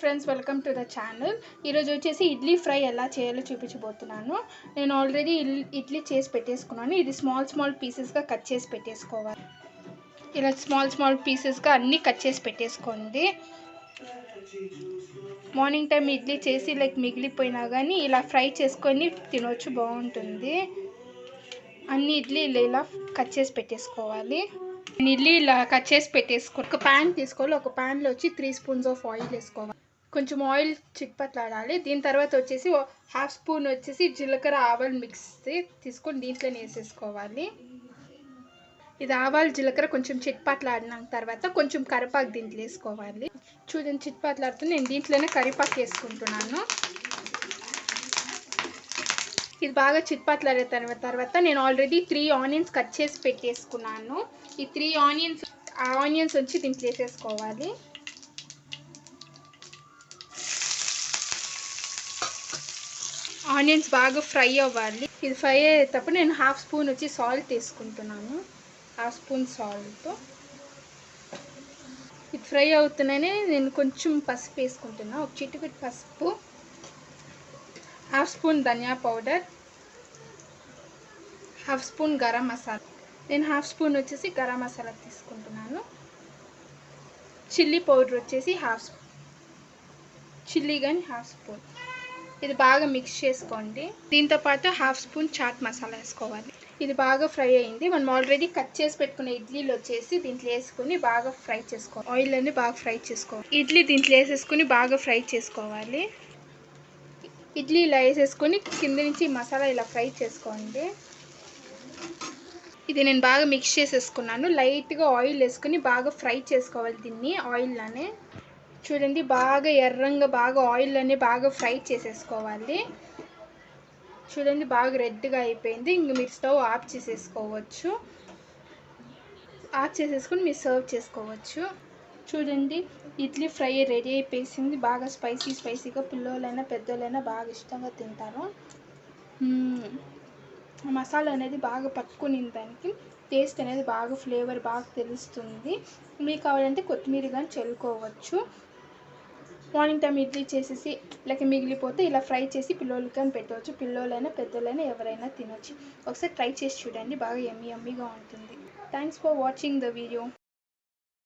Friends, welcome to the channel. ఈరోజు వచ్చేసి idli fry ఎలా చేయాలో చూపించబోతున్నాను. నేను ఆల్రెడీ ఇడ్లీ చేసి పెట్టేసుకున్నాను. ఇది స్మాల్ పీసెస్గా కట్ చేసి పెట్టేసుకోవాలి. ఇలా స్మాల్ పీసెస్గా అన్నీ కట్ చేసి పెట్టేసుకోండి. మార్నింగ్ టైం ఇడ్లీ చేసి మిగిలిపోయినా కానీ ఇలా ఫ్రై చేసుకొని తినవచ్చు, బాగుంటుంది. అన్ని ఇడ్లీ ఇలా కట్ చేసి పెట్టేసుకోవాలి. నేను ఇడ్లీ ఇలా కట్ చేసి పెట్టేసుకోవాలి. ఒక ప్యాన్ తీసుకోవాలి. ఒక ప్యాన్లో వచ్చి 3 స్పూన్స్ ఆఫ్ ఆయిల్ వేసుకోవాలి. కొంచెం ఆయిల్ చిట్పట్లాడాలి. దీని తర్వాత వచ్చేసి 1/2 స్పూన్ వచ్చేసి జీలకర్ర ఆవాలు మిక్స్ తీసుకొని దీంట్లోనే వేసేసుకోవాలి. ఇది ఆవాలు జీలకర్ర కొంచెం చిట్పట్లాడిన తర్వాత కొంచెం కరివేపాకు దీంట్లో వేసుకోవాలి. చూడండి, చిట్పట్లాడుతూ నేను దీంట్లోనే కరివేపాకు వేసుకుంటున్నాను. ఇది బాగా చిట్పట్లాడిన తర్వాత నేను ఆల్రెడీ 3 ఆనియన్స్ కట్ చేసి పెట్టేసుకున్నాను. ఈ 3 ఆనియన్స్ వచ్చి దీంట్లో వేసేసుకోవాలి. ఆనియన్స్ బాగా ఫ్రై అవ్వాలి. ఇది ఫ్రై అయ్యేటప్పుడు నేను 1/2 స్పూన్ వచ్చి సాల్ట్ వేసుకుంటున్నాను. 1/2 స్పూన్ సాల్ట్. ఇది ఫ్రై అవుతున్నానే నేను కొంచెం పసుపు వేసుకుంటున్నాను. ఒక చిటికెడు పసుపు, 1/2 స్పూన్ ధనియా పౌడర్, 1/2 స్పూన్ గరం మసాలా. నేను 1/2 స్పూన్ వచ్చేసి గరం మసాలా తీసుకుంటున్నాను. చిల్లీ పౌడర్ వచ్చేసి 1/2 స్పూన్, చిల్లీ కానీ 1/2 స్పూన్. ఇది బాగా మిక్స్ చేసుకోండి. దీంతోపాటు 1/2 స్పూన్ చాట్ మసాలా వేసుకోవాలి. ఇది బాగా ఫ్రై అయింది. మనం ఆల్రెడీ కట్ చేసి పెట్టుకున్న ఇడ్లీలు వచ్చేసి దీంట్లో వేసుకుని బాగా ఫ్రై చేసుకోవాలి. ఆయిల్ అన్ని బాగా ఫ్రై చేసుకోవాలి. ఇడ్లీ దీంట్లో వేసేసుకుని బాగా ఫ్రై చేసుకోవాలి. ఇడ్లీ ఇలా వేసేసుకొని కింద నుంచి మసాలా ఇలా ఫ్రై చేసుకోండి. ఇది నేను బాగా మిక్స్ చేసేసుకున్నాను. లైట్గా ఆయిల్ వేసుకుని బాగా ఫ్రై చేసుకోవాలి దీన్ని ఆయిల్లోనే. చూడండి, బాగా ఎర్రంగా బాగా ఆయిల్లోనే బాగా ఫ్రై చేసేసుకోవాలి. చూడండి, బాగా రెడ్గా అయిపోయింది. ఇంక మీరు స్టవ్ ఆఫ్ చేసేసుకోవచ్చు. ఆఫ్ చేసేసుకుని మీరు సర్వ్ చేసుకోవచ్చు. చూడండి, ఇడ్లీ ఫ్రై రెడీ అయిపోయింది. బాగా స్పైసీగా పిల్లలైనా పెద్దోళ్ళైనా బాగా ఇష్టంగా తింటారు. మసాలా అనేది బాగా పట్టుకుని దానికి టేస్ట్ అనేది బాగా ఫ్లేవర్ బాగా తెలుస్తుంది. మీకు కావాలంటే కొత్తిమీర కానీ చల్లుకోవచ్చు. మార్నింగ్ టైం ఇడ్లీ చేసేసి మిగిలిపోతే ఇలా ఫ్రై చేసి పిల్లలకి కానీ పెట్టవచ్చు. పిల్లలైనా పెద్దలైనా ఎవరైనా తినొచ్చు. ఒకసారి ట్రై చేసి చూడండి, బాగా యమ్మీగా ఉంటుంది. Thanks for watching the video.